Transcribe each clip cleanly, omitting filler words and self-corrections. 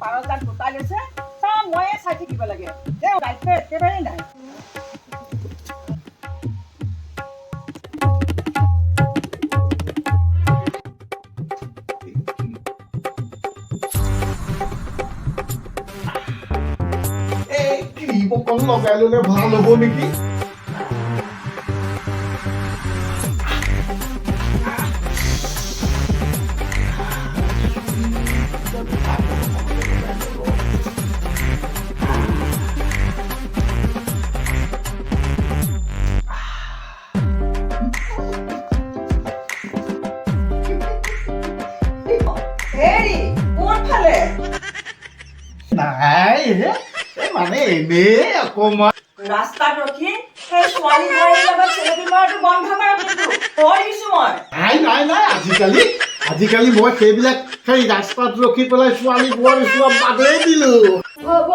পাৰজাত গোটাই লৈছে চব ময়ে চাই থাকিব লাগে তেওঁ দায়িত্ব একেবাৰেই নাই বকল লগাই ল'লে ভাল হ'ব নেকি হেৰি কোনফালে নাই মানে এনেই অকণমান ৰাস্তাত ৰখি সেই ছোৱালী বোৱাৰীৰ লগত চেলেকি মৰাটো বন্ধ কৰা কিন্তু কৈ দিছোঁ মই নাই আজিকালি মই সেইবিলাক সেই ৰাস্তাত ৰখি পেলাই ছোৱালী বোৱাৰী চোৱা বাদেই দিলো হ'ব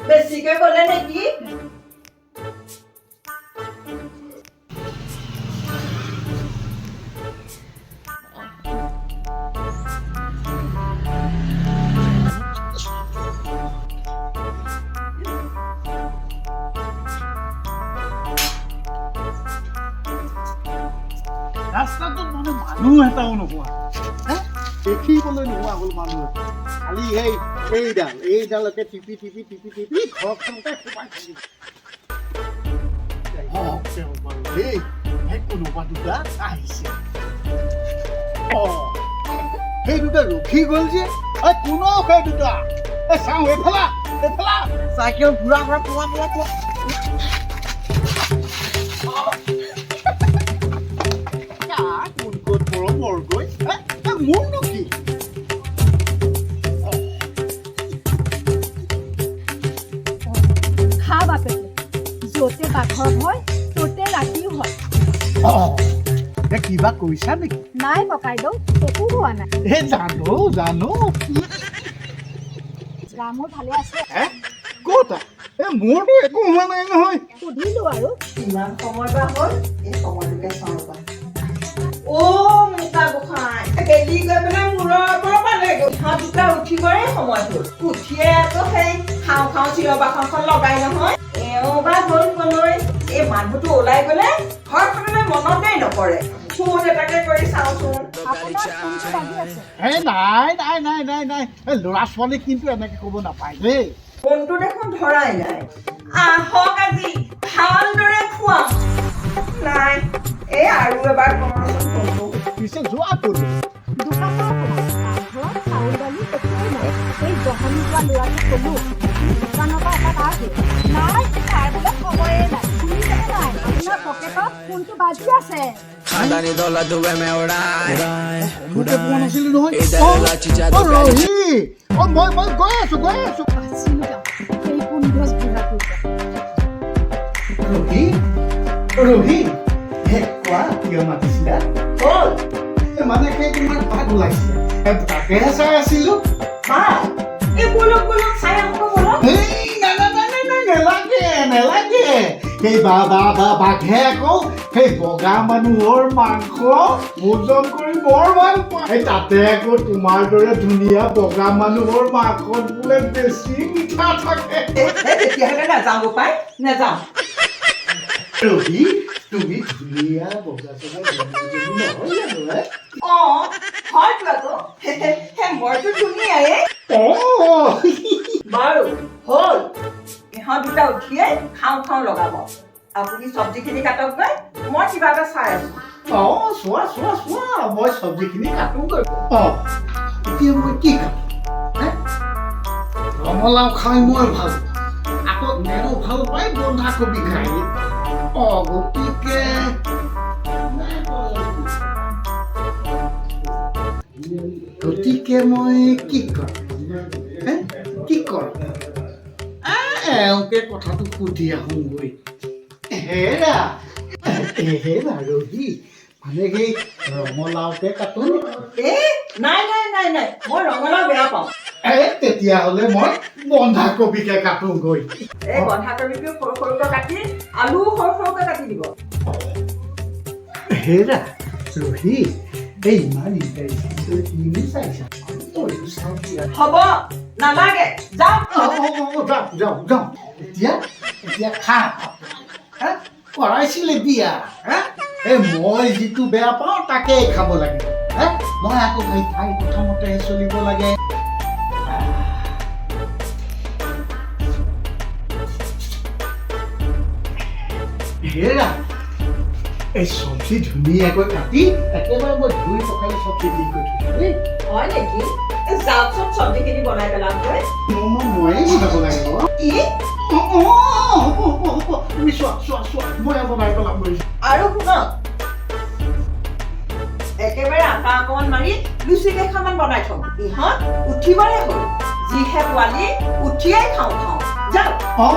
বেছিকৈ ক'লে নেকি ৰাস্তাটোত মানে মানুহ এটাও নোহোৱা দেখিবলৈ নোহোৱা হ'ল মানুহ এটা খালি এইডালকে টিপি ঘৰখনতে সোমাই থাকি কোনোবা দুটা আহিছে সেই দুটা ৰখি গ'ল যে কোনো সেই দুটা চাওঁ এইফালা চাইকেল ঘূৰা পোৱা মোৰনো কি খা বাপেকে য'তে বাঘৰ ভয় ত'তে ৰাতিও হয় কিবা কৈছা নেকি নাই ককাইদেউ একো হোৱা নাই জানো ৰামৰ ভালে আছে ক'ত মোৰতো একো হোৱা নাই নহয় সুধিলো আৰু কিমান সময় বা হ'ল এই সময়টোকে চাওঁ বা মোটা গোসাঁই খেলি গৈ পেলাই মূৰৰ পৰা পালে ইহঁত দুটা উঠিবৰে সময় হ'ল উঠিয়ে আকৌ সেই খাওঁ চিঞৰ বাখনখন লগাই নহয় এওঁ বা গ'ল কলৈ এই মানুহটো ওলাই গ'লে ঘৰখনলৈ মনতেই নপৰে ফোন এটাকে কৰি চাওঁচোন আপোনাৰ ফোনটো বাজি আছে নাই ল'ৰা ছোৱালীক কিন্তু এনেকে ক'ব নাপায় দেই ফোনটো দেখোন ধৰাই নাই আহক আজি ভালদৰে খুৱাম নাই এই আৰু এবাৰ কৰচোন ফোনটো পিছে যোৱা ক'ত দোকানৰ ঘৰত চাউল দালি একোৱেই নাই এই জহনি যোৱা ল'ৰাটোক ক'লো দোকানৰ পৰা এটা আহে নাই তাৰ বোলে খবৰে নাই শুনিছেনে নাই আপোনাৰ পকেটত ফোনটো বাজি আছে খানদানি দৌলত ডুবে মে উড়ায় মোকে পোৱা নাছিলো নহয় ইদাৰে লাচিচা ৰহি মই গৈ আছো বাচিলো যাওঁ এই কোনগছ বুঢ়াটোৰ ৰহি কোৱা কিয় মাতিছিলা হ'ল মানে সেই তোমাৰ বাঘ ওলাইছিলে তাকেহে চাই আছিলো এই বলক চাই আহোঁ বলক নেলাগে সেই বাঘে আকৌ সেই বগা মানুহৰ মাংস ভোজন কৰি বৰ ভাল পায় তাতে আকৌ তোমাৰ দৰে ধুনীয়া বগা মানুহৰ মাংসত বোলে বেছি মিঠা থাকে তেতিয়াহ'লে নাযাওঁ গোপাই নাযাওঁ ৰবি তুমি ধুনীয়া বগা চগা নহয় জানো হয়তো আকৌ মইতো ধুনীয়াই বাৰু হ'ল ইহঁত দুটা উঠিয়ে খাওঁ লগাব আপুনি চব্জিখিনি কাটকগৈ মই কিবা এটা চাই আছো চোৱা মই চব্জিখিনি কাটোগৈ এতিয়া মই কি কাটো ৰঙালাও খাই মই ভাল আকৌ নেৰো ভাল পাই বন্ধাকবি খাই গতিকে মই কি কৰোঁ এওঁকে কথাটো সুধি আহোঁগৈ হেৰা ৰহি মানে সেই ৰঙালাওকে কাটো নাই মই ৰঙালাও বেয়া পাওঁ তেতিয়াহ'লে মই বন্ধাকবিকে কাটোগৈ এই বন্ধাকবিটো সৰু সৰুকৈ কাটি আলু সৰু সৰুকৈ কাটি দিব হেৰা ৰহি এই ইমান ইণ্টাৰেষ্টিং চাইছা হ'ব নালাগে যাওক যাওঁ এতিয়া খা হা কৰাইছিলে বিয়া হা এই মই যিটো বেয়া পাওঁ তাকেই খাব লাগে হা মই আকৌ ভাই ঠাই প্ৰথমতে চলিব লাগে হেৰা এই চব্জি ধুনীয়াকৈ কাটি একেবাৰে মই ধুই পখালি চব্জি দি কৰি থৈছোঁ দেই হয় নেকি যাওকচোন চব্জিখিনি বনাই পেলামগৈ ময়ে বনাব লাগিব কি তুমি চোৱা মই বনাই পেলাম বুজিছো আৰু শুনক একেবাৰে আটা অকণমান মাৰি লুচি কেইখনমান বনাই থ'ব ইহঁত উঠিবৰে হ'ল যিহে পোৱালি উঠিয়েই খাওঁ যাওক হ'ব